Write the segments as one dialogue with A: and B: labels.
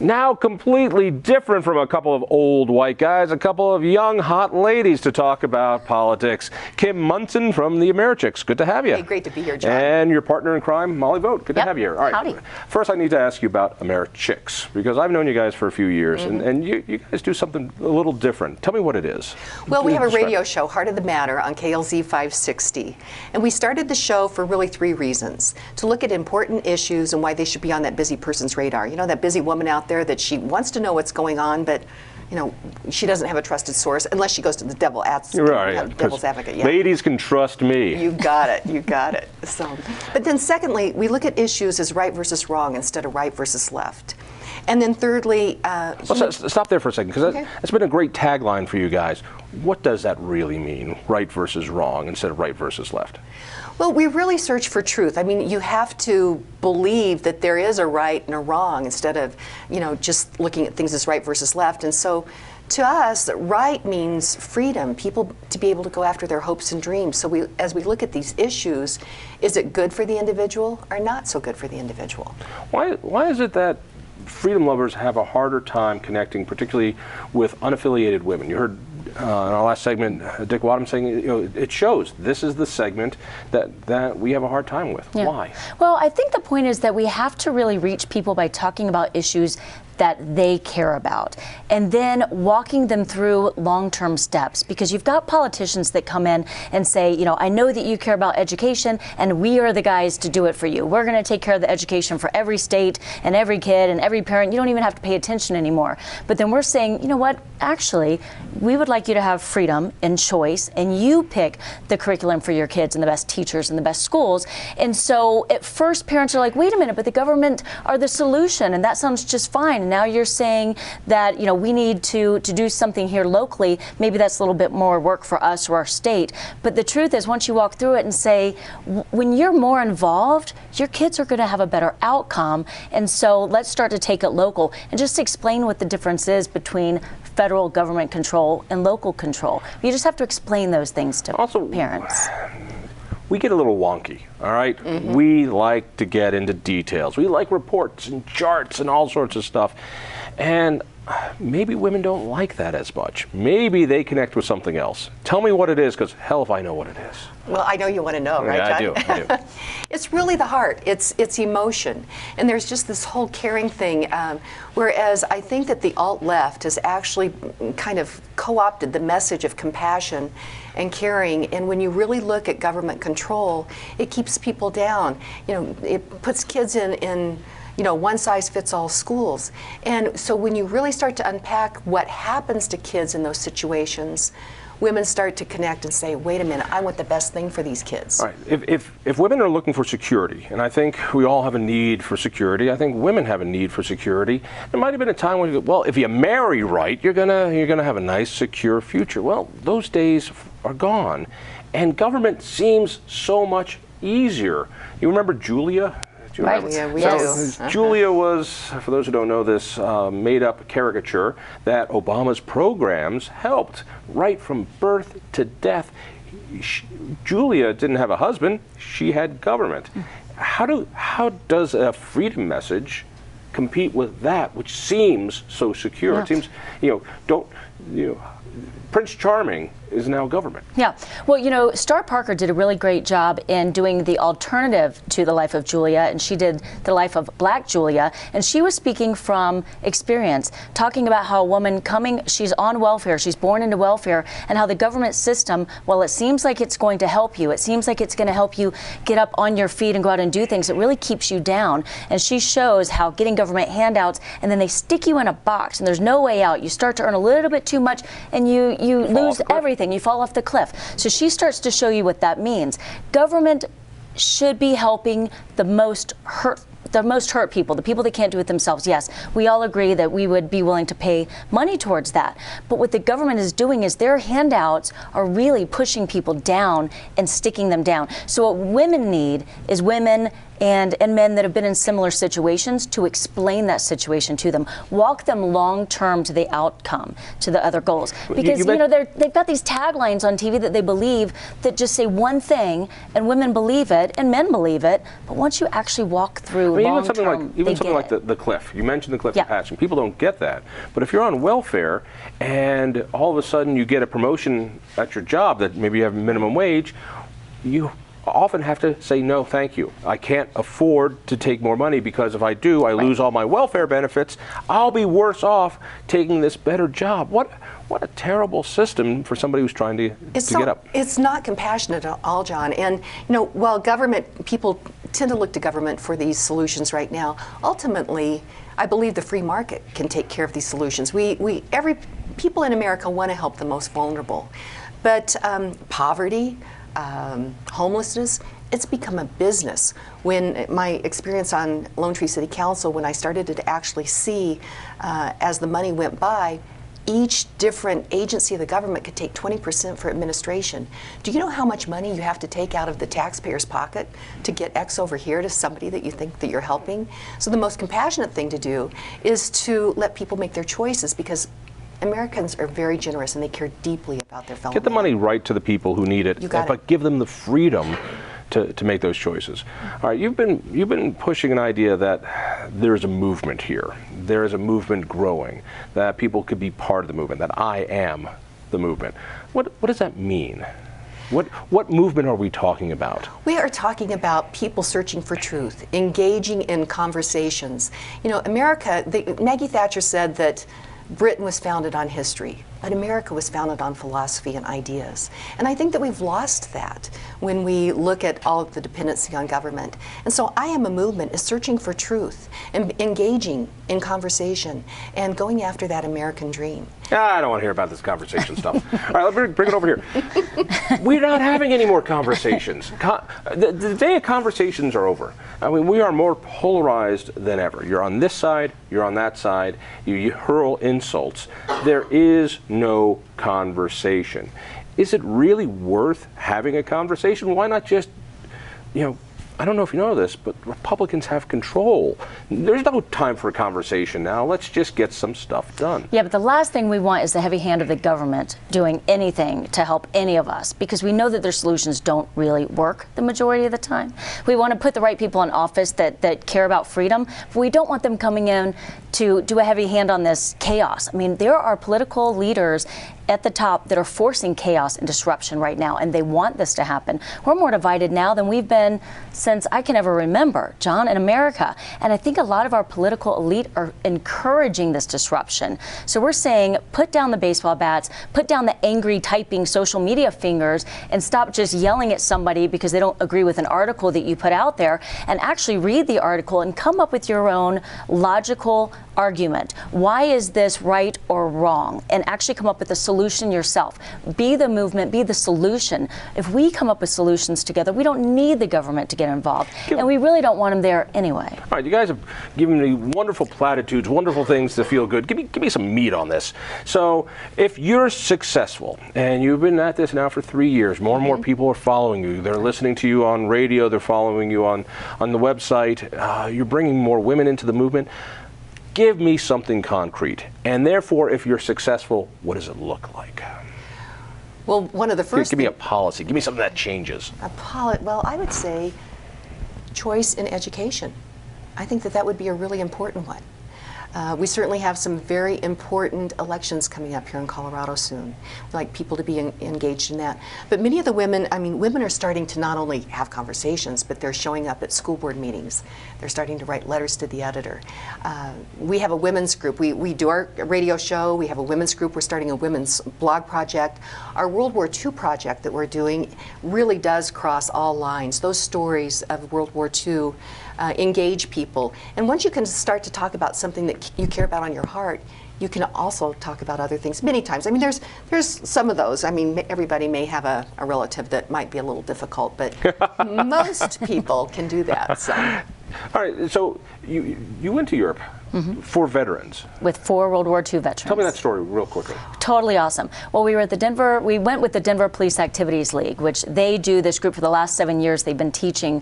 A: Now completely different from a couple of old white guys, a couple of young hot ladies to talk about politics. Kim Monson from the Americhicks. Good to have you.
B: Hey, great to be here, John.
A: And your partner in crime, Molly Vogt. Good to have you here. All right.
B: Howdy.
A: First, I need to ask you about Americhicks, because I've known you guys for a few years, and you guys do something a little different. Tell me what it is.
B: Well, we have a radio show, Heart of the Matter, on KLZ 560. And we started the show for really 3 reasons. To look at important issues and why they should be on that busy person's radar. You know, that busy woman out there that she wants to know what's going on, but you know, she doesn't have a trusted source unless she goes to the devil's advocate. Yeah.
A: Ladies can trust me.
B: You got it. You got it. So, but then secondly, we look at issues as right versus wrong instead of right versus left. And then thirdly,
A: stop there for a second, because that's been a great tagline for you guys. What does that really mean, right versus wrong instead of right versus left?
B: Well, we really search for truth. I mean, you have to believe that there is a right and a wrong instead of, you know, just looking at things as right versus left. And so to us, right means freedom, people to be able to go after their hopes and dreams. So as we look at these issues, is it good for the individual or not so good for the individual?
A: Why is it that freedom lovers have a harder time connecting, particularly with unaffiliated women? You heard in our last segment, Dick Wadham saying, you know, it shows this is the segment that we have a hard time with. Yeah. Why?
C: Well, I think the point is that we have to really reach people by talking about issues that they care about, and then walking them through long-term steps, because you've got politicians that come in and say, you know, I know that you care about education and we are the guys to do it for you. We're going to take care of the education for every state and every kid and every parent. You don't even have to pay attention anymore. But then we're saying, you know what, actually, we would like you to have freedom and choice, and you pick the curriculum for your kids and the best teachers and the best schools. And so at first parents are like, wait a minute, but the government are the solution, and that sounds just fine. And now you're saying that, you know, we need to do something here locally. Maybe that's a little bit more work for us or our state. But the truth is, once you walk through it and say, when you're more involved, your kids are going to have a better outcome. And so let's start to take it local and just explain what the difference is between federal government control and local control. You just have to explain those things to parents.
A: We get a little wonky, all right? We like to get into details. We like reports and charts and all sorts of stuff. And maybe women don't like that as much. Maybe they connect with something else. Tell me what it is, because hell if I know what it is.
B: Well, I know you want to know, right, John?
A: I do.
B: It's really the heart. It's emotion. And there's just this whole caring thing, whereas I think that the alt-left has actually kind of co-opted the message of compassion and caring. And when you really look at government control, it keeps people down. You know, it puts kids in you know, one-size-fits-all schools. And so when you really start to unpack what happens to kids in those situations, women start to connect and say, wait a minute, I want the best thing for these kids.
A: All right. If women are looking for security, and I think we all have a need for security, I think women have a need for security. There might have been a time when you go, well, if you marry right, you're gonna have a nice, secure future. Well, those days are gone, and government seems so much easier. You remember Julia?
B: Right, yeah, we do.
A: Julia was, for those who don't know this, made-up caricature that Obama's programs helped right from birth to death. Julia didn't have a husband; she had government. How does a freedom message compete with that, which seems so secure?
C: Yeah.
A: It seems, Prince Charming is now government.
C: Yeah. Well, you know, Star Parker did a really great job in doing the alternative to the life of Julia, and she did the life of Black Julia, and she was speaking from experience, talking about how a woman she's on welfare, she's born into welfare, and how the government system, while it seems like it's going to help you, it seems like it's going to help you get up on your feet and go out and do things, it really keeps you down. And she shows how getting government handouts, and then they stick you in a box, and there's no way out. You start to earn a little bit too much, and you lose everything. You fall off the cliff. So she starts to show you what that means. Government should be helping the most hurt people, the people that can't do it themselves. Yes, we all agree that we would be willing to pay money towards that. But what the government is doing is their handouts are really pushing people down and sticking them down. So what women need is women and men that have been in similar situations to explain that situation to them, walk them long term to the outcome, to the other goals. Because you know they've got these taglines on TV that they believe that just say one thing, and women believe it and men believe it. But once you actually walk through long term,
A: even something like the cliff. You mentioned the cliff of passion. People don't get that. But if you're on welfare and all of a sudden you get a promotion at your job that maybe you have minimum wage, you often have to say no, thank you. I can't afford to take more money, because if I do, I lose all my welfare benefits. I'll be worse off taking this better job. What a terrible system for somebody who's trying to get up.
B: It's not compassionate at all, John. And you know, while people tend to look to government for these solutions right now, ultimately, I believe the free market can take care of these solutions. People in America want to help the most vulnerable, but poverty, homelessness, it's become a business. When my experience on Lone Tree City Council, when I started to actually see, as the money went by, each different agency of the government could take 20% for administration. Do you know how much money you have to take out of the taxpayer's pocket to get X over here to somebody that you think that you're helping? So the most compassionate thing to do is to let people make their choices, because Americans are very generous and they care deeply about their fellow man.
A: Get the money right to the people who need it, but give them the freedom to make those choices. All right, you've been pushing an idea that there's a movement here. There is a movement growing, that people could be part of the movement, that I am the movement. What does that mean? What movement are we talking about?
B: We are talking about people searching for truth, engaging in conversations. You know, Maggie Thatcher said that Britain was founded on history, but America was founded on philosophy and ideas. And I think that we've lost that when we look at all of the dependency on government. And so I Am a Movement is searching for truth and engaging in conversation and going after that American dream.
A: I don't want to hear about this conversation stuff. All right, let's bring it over here. We're not having any more conversations. The day of conversations are over. I mean, we are more polarized than ever. You're on this side, you're on that side, you hurl insults. There is no conversation. Is it really worth having a conversation? Why not just, I don't know if you know this, but Republicans have control. There's no time for a conversation now. Let's just get some stuff done.
C: Yeah, but the last thing we want is the heavy hand of the government doing anything to help any of us, because we know that their solutions don't really work the majority of the time. We want to put the right people in office that care about freedom, but we don't want them coming in to do a heavy hand on this chaos. I mean, there are political leaders at the top that are forcing chaos and disruption right now, and they want this to happen. We're more divided now than we've been since I can ever remember, John, in America. And I think a lot of our political elite are encouraging this disruption. So we're saying, put down the baseball bats, put down the angry typing social media fingers, and stop just yelling at somebody because they don't agree with an article that you put out there, and actually read the article and come up with your own logical argument. Why is this right or wrong? And actually come up with a solution yourself. Be the movement, be the solution. If we come up with solutions together, we don't need the government to get involved. And we really don't want them there anyway.
A: All right, you guys have given me wonderful platitudes, wonderful things to feel good. Give me some meat on this. So if you're successful, and you've been at this now for 3 years, more and more people are following you. They're listening to you on radio. They're following you on the website. You're bringing more women into the movement. Give me something concrete. And therefore, if you're successful, what does it look like?
B: Well, one of the first...
A: Give me a policy. Give me something that changes.
B: Well, I would say choice in education. I think that would be a really important one. We certainly have some very important elections coming up here in Colorado soon. We'd like people to be engaged in that. But many of the women, women are starting to not only have conversations, but they're showing up at school board meetings. They're starting to write letters to the editor. We have a women's group. We do our radio show. We have a women's group. We're starting a women's blog project. Our World War II project that we're doing really does cross all lines. Those stories of World War II engage people. And once you can start to talk about something that you care about on your heart, you can also talk about other things many times. There's some of those. Everybody may have a relative that might be a little difficult, but most people can do that. So.
A: All right, so you went to Europe for veterans.
C: With 4 World War II veterans.
A: Tell me that story real quickly.
C: Totally awesome. Well, we went with the Denver Police Activities League, which they do this group for the last 7 years. They've been teaching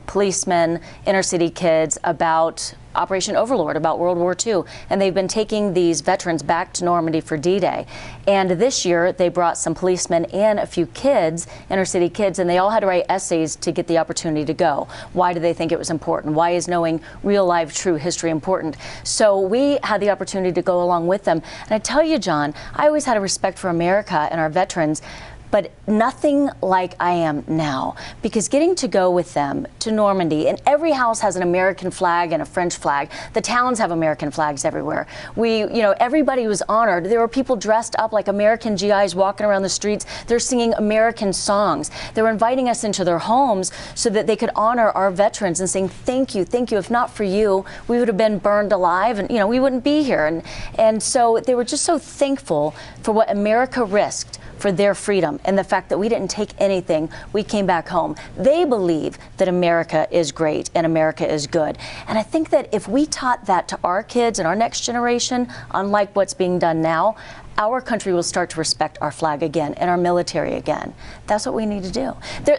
C: policemen, inner city kids about Operation Overlord, about World War II. And they've been taking these veterans back to Normandy for D-Day. And this year, they brought some policemen and a few kids, inner city kids, and they all had to write essays to get the opportunity to go. Why do they think it was important? Why is knowing real, live, true history important? So we had the opportunity to go along with them. And I tell you, John, I always had a respect for America and our veterans, but nothing like I am now, because getting to go with them to Normandy, and every house has an American flag and a French flag. The towns have American flags everywhere. Everybody was honored. There were people dressed up like American GIs walking around the streets. They're singing American songs. They were inviting us into their homes so that they could honor our veterans and saying, thank you, thank you. If not for you, we would have been burned alive, and we wouldn't be here. And so they were just so thankful for what America risked for their freedom and the fact that we didn't take anything. We came back home. They believe that America is great and America is good. And I think that if we taught that to our kids and our next generation, unlike what's being done now, our country will start to respect our flag again and our military again. That's what we need to do.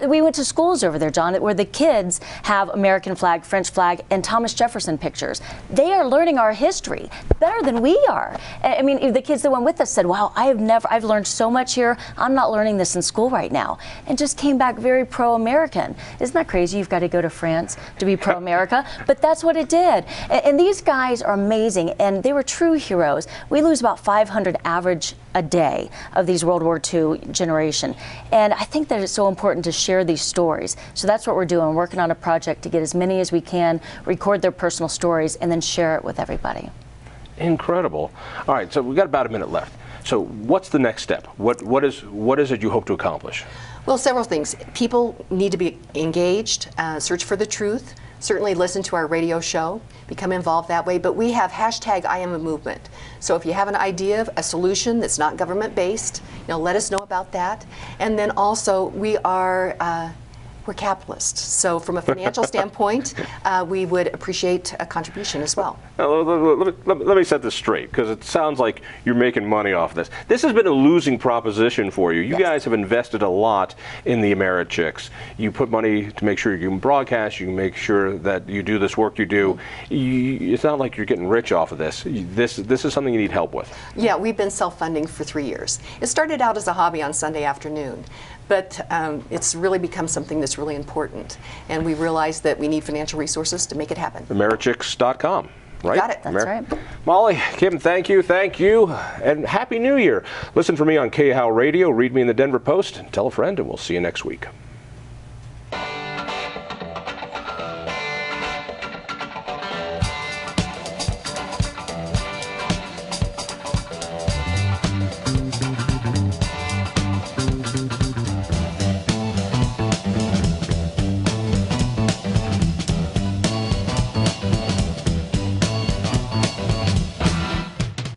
C: We went to schools over there, John, where the kids have American flag, French flag, and Thomas Jefferson pictures. They are learning our history better than we are. I mean, the kids that went with us said, wow, I've learned so much here. I'm not learning this in school right now. And just came back very pro-American. Isn't that crazy? You've got to go to France to be pro-America. But that's what it did. And these guys are amazing, and they were true heroes. We lose about 500 average a day of these World War II generation. And I think that it's so important to share these stories. So that's what we're doing. We're working on a project to get as many as we can, record their personal stories, and then share it with everybody.
A: Incredible. All right, so we've got about a minute left. So what's the next step? What is it you hope to accomplish?
B: Well, several things. People need to be engaged, search for the truth, certainly listen to our radio show, become involved that way, but we have hashtag I am a movement. So if you have an idea, a solution that's not government based, let us know about that. And then also we're capitalists. So from a financial standpoint, we would appreciate a contribution as well.
A: Let me set this straight, because it sounds like you're making money off of this. This has been a losing proposition for you. You guys have invested a lot in the Americhicks. You put money to make sure you can broadcast, you can make sure that you do this work you do. It's not like you're getting rich off of this. This is something you need help with. Yeah,
B: we've been self-funding for 3 years. It started out as a hobby on Sunday afternoon, but it's really become something that's really important. And we realized that we need financial resources to make it happen. Americhicks.com. Right? Got it. That's right.
A: Molly, Kim, thank you, and Happy New Year. Listen for me on KHOW Radio, read me in the Denver Post, and tell a friend, and we'll see you next week.